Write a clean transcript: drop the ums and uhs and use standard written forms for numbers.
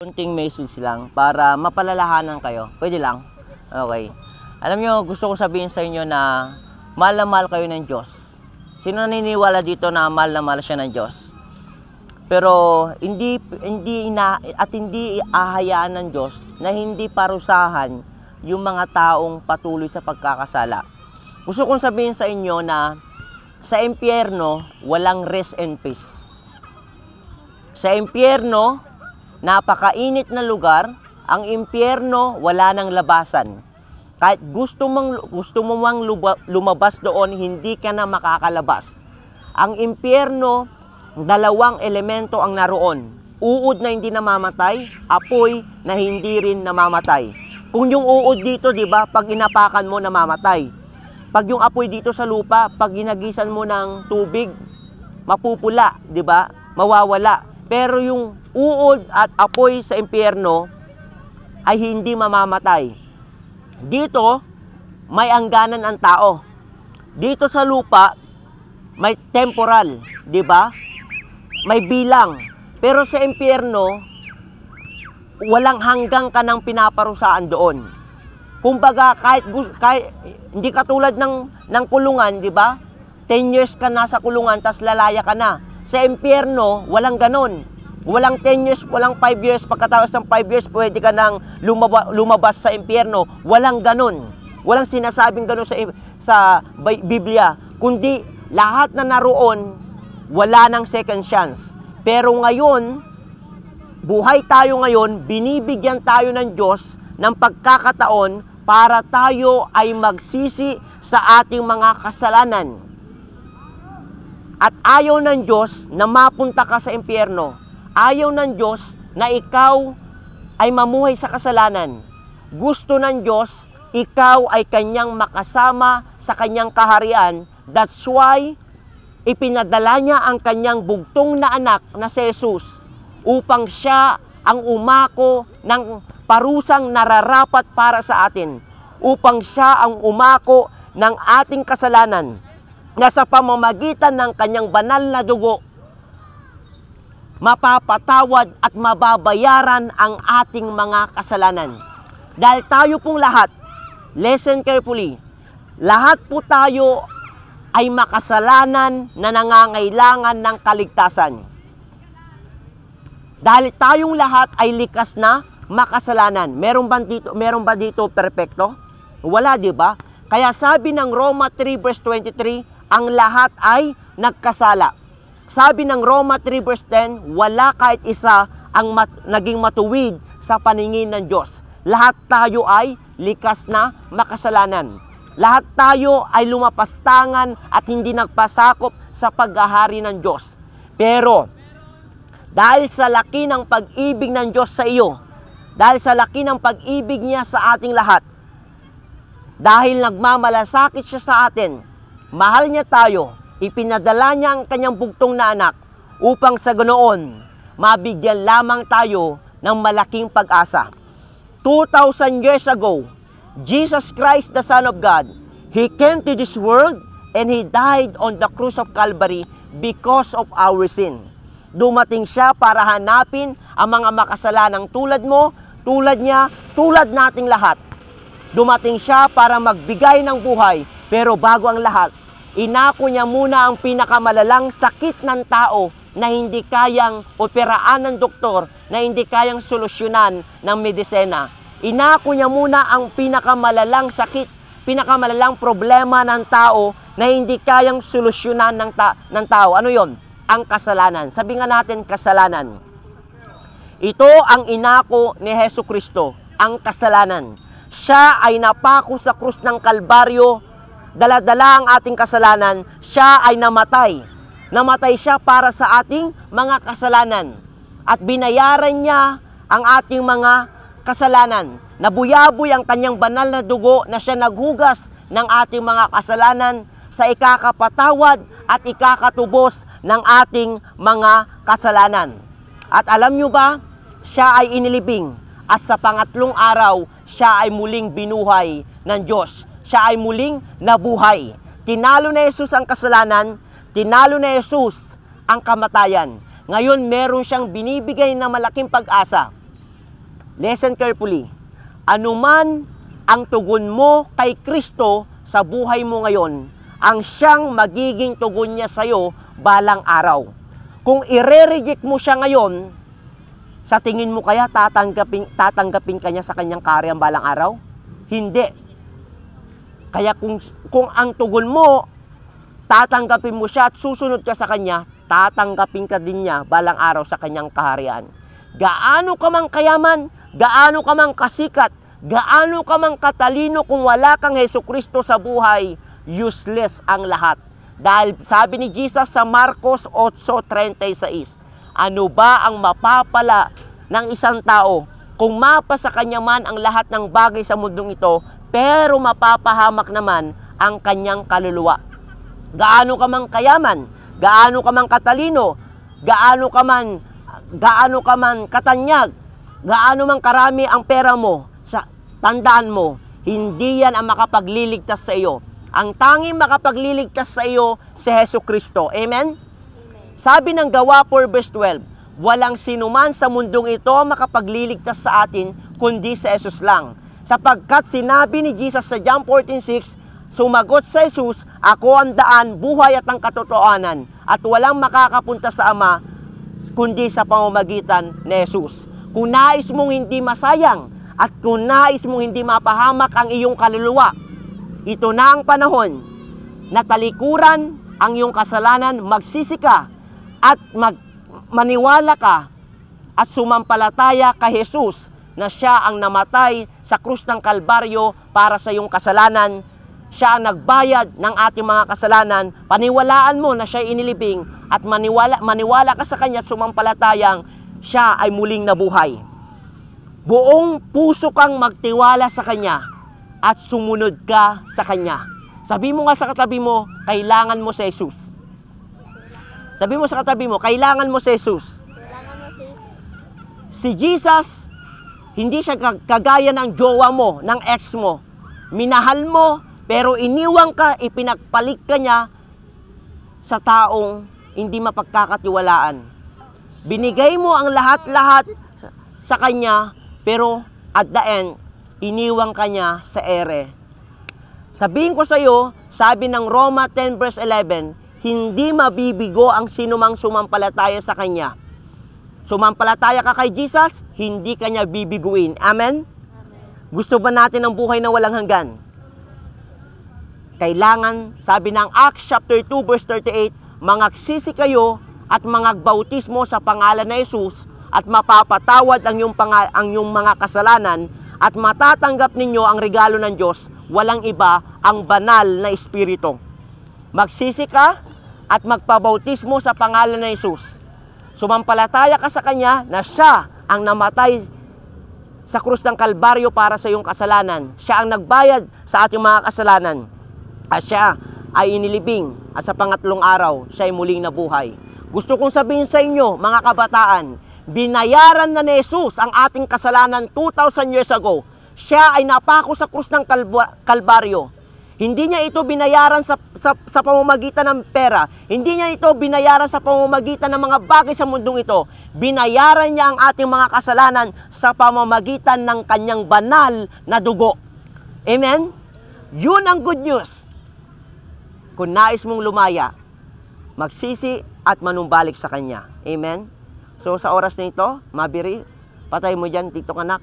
Kunting message lang para mapalalahanan kayo. Pwede lang? Okay. Alam nyo, gusto ko sabihin sa inyo na mahal kayo ng Diyos. Sino naniniwala dito na mahal siya ng Diyos? Pero hindi ahayaan ng Diyos na hindi parusahan yung mga taong patuloy sa pagkakasala. Gusto kong sabihin sa inyo na sa impyerno, walang rest and peace. Sa impyerno, napakainit na lugar. Ang impyerno, wala nang labasan. Kahit gusto mo mang lumabas doon, hindi ka na makakalabas. Ang impyerno, dalawang elemento ang naroon. Uod na hindi namamatay, apoy na hindi rin namamatay. Kung yung uod dito, di ba, pag inapakan mo, namamatay. Pag yung apoy dito sa lupa, pag ginagisan mo ng tubig, mapupula, di ba? Mawawala. Pero yung uod at apoy sa impyerno ay hindi mamamatay. Dito, may hangganan ang tao. Dito sa lupa, may temporal, di ba? May bilang. Pero sa impyerno, walang hanggang ka nang pinaparusaan doon. Kumbaga, kahit hindi katulad ng kulungan, di ba? 10 years ka na sa kulungan, tas lalaya ka na. Sa impyerno, walang ganon. Walang 10 years, walang 5 years. Pagkatapos ng 5 years, pwede ka nang lumabas sa impyerno. Walang ganon. Walang sinasabing ganon sa Biblia. Kundi, lahat na naroon, wala nang second chance. Pero ngayon, buhay tayo ngayon, binibigyan tayo ng Diyos ng pagkakataon para tayo ay magsisi sa ating mga kasalanan. At ayaw ng Diyos na mapunta ka sa impyerno. Ayaw ng Diyos na ikaw ay mamuhay sa kasalanan. Gusto ng Diyos, ikaw ay kanyang makasama sa kanyang kaharian. That's why, ipinadala niya ang kanyang bugtong na anak na si Jesus upang siya ang umako ng parusang nararapat para sa atin. Upang siya ang umako ng ating kasalanan na sa pamamagitan ng kanyang banal na dugo, mapapatawad at mababayaran ang ating mga kasalanan. Dahil tayo pong lahat, listen carefully, lahat po tayo ay makasalanan na nangangailangan ng kaligtasan. Dahil tayong lahat ay likas na makasalanan. Meron ba dito perpekto? Wala, di ba? Kaya sabi ng Roma 3 verse 23, ang lahat ay nagkasala. Sabi ng Roma 3 verse 10, wala kahit isa ang naging matuwid sa paningin ng Diyos. Lahat tayo ay likas na makasalanan. Lahat tayo ay lumapastangan at hindi nagpasakop sa paghahari ng Diyos. Pero, dahil sa laki ng pag-ibig ng Diyos sa iyo, dahil sa laki ng pag-ibig niya sa ating lahat, dahil nagmamalasakit siya sa atin, mahal niya tayo, ipinadala niya ang kanyang bugtong na anak upang sa ganoon, mabigyan lamang tayo ng malaking pag-asa. 2,000 years ago, Jesus Christ, the Son of God, He came to this world and He died on the cross of Calvary because of our sin. Dumating siya para hanapin ang mga makasalanang tulad mo, tulad niya, tulad nating lahat. Dumating siya para magbigay ng buhay, pero bago ang lahat, inako niya muna ang pinakamalalang sakit ng tao na hindi kayang operaan ng doktor, na hindi kayang solusyonan ng medisina. Inako niya muna ang pinakamalalang sakit, pinakamalalang problema ng tao na hindi kayang solusyonan ng tao. Ano yon? Ang kasalanan. Sabi nga natin, kasalanan. Ito ang inako ni Jesucristo, ang kasalanan. Siya ay napako sa krus ng Kalbaryo, dala-dala ang ating kasalanan, siya ay namatay. Namatay siya para sa ating mga kasalanan. At binayaran niya ang ating mga kasalanan. Nabuyaboy ang kanyang banal na dugo na siya naghugas ng ating mga kasalanan sa ikakapatawad at ikakatubos ng ating mga kasalanan. At alam nyo ba, siya ay inilibing at sa pangatlong araw, siya ay muling binuhay ng Diyos. Siya ay muling nabuhay. Tinalo na Jesus ang kasalanan, tinalo na Jesus ang kamatayan. Ngayon, meron siyang binibigay na malaking pag-asa. Listen carefully. Anuman ang tugon mo kay Kristo sa buhay mo ngayon, ang siyang magiging tugon niya sa'yo balang araw. Kung ire-reject mo siya ngayon, sa tingin mo kaya tatanggapin ka niya sa kanyang karyang balang araw? Hindi. Kaya kung ang tugon mo, tatanggapin mo siya at susunod ka sa kanya, tatanggapin ka din niya balang araw sa kanyang kaharian. Gaano ka mang kayaman, gaano ka mang kasikat, gaano ka mang katalino, kung wala kang Hesukristo sa buhay, useless ang lahat. Dahil sabi ni Jesus sa Marcos 8:36, ano ba ang mapapala ng isang tao kung mapa sa kanya man ang lahat ng bagay sa mundong ito, pero mapapahamak naman ang kanyang kaluluwa? Gaano ka mang kayaman, gaano ka mang katalino, gaano ka man katanyag, gaano man karami ang pera mo, tandaan mo, hindi yan ang makapagliligtas sa iyo. Ang tanging makapagliligtas sa iyo, si Hesukristo. Amen? Sabi ng Gawa 4 verse 12, walang sinuman sa mundong ito makapagliligtas sa atin, kundi si Jesus lang. Sapagkat sinabi ni Jesus sa John 14:6, sumagot sa Jesus, ako ang daan, buhay at ang katotohanan, at walang makakapunta sa Ama kundi sa pamamagitan ni Jesus. Kung nais mong hindi masayang at kung nais mong hindi mapahamak ang iyong kaluluwa, ito na ang panahon na talikuran ang iyong kasalanan, magsisi ka at maniwala ka at sumampalataya kay Jesus na siya ang namatay sa krus ng Kalbaryo para sa iyong kasalanan. Siya ang nagbayad ng ating mga kasalanan. Paniwalaan mo na siya ay inilibing at maniwala ka sa kanya at sumampalatayang siya ay muling nabuhay. Buong puso kang magtiwala sa kanya at sumunod ka sa kanya. Sabi mo nga sa katabi mo, kailangan mo si Jesus. Sabi mo sa katabi mo, kailangan mo si Jesus. Si Jesus, hindi siya kagaya ng jowa mo, ng ex mo. Minahal mo, pero iniwang ka, ipinagpalit ka niya sa taong hindi mapagkakatiwalaan. Binigay mo ang lahat-lahat sa kanya, pero at the end, iniwang ka niya sa ere. Sabihin ko sa iyo, sabi ng Roma 10 verse 11, hindi mabibigo ang sinumang sumampalataya sa kanya. Sumampalataya ka kay Jesus, hindi ka niya bibiguin. Amen? Gusto ba natin ng buhay na walang hanggan? Kailangan, sabi ng Acts chapter 2 verse 38, mangagsisi kayo at mangagbautismo sa pangalan ni Jesus at mapapatawad ang iyong mga kasalanan at matatanggap ninyo ang regalo ng Diyos, walang iba, ang banal na Espiritu. Magsisi ka at magpabautismo sa pangalan ni Jesus. Sumampalataya ka sa Kanya na siya ang namatay sa krus ng Kalbaryo para sa iyong kasalanan. Siya ang nagbayad sa ating mga kasalanan. At siya ay inilibing at sa pangatlong araw, siya ay muling nabuhay. Gusto kong sabihin sa inyo, mga kabataan, binayaran na ni Jesus ang ating kasalanan 2,000 years ago. Siya ay napako sa krus ng Kalbaryo. Hindi niya ito binayaran sa pamamagitan ng pera. Hindi niya ito binayaran sa pamamagitan ng mga bagay sa mundong ito. Binayaran niya ang ating mga kasalanan sa pamamagitan ng kanyang banal na dugo. Amen? Yun ang good news. Kung nais mong lumaya, magsisi at manumbalik sa Kanya. Amen? So sa oras na ito, mabiri, patay mo dyan, tito kanak,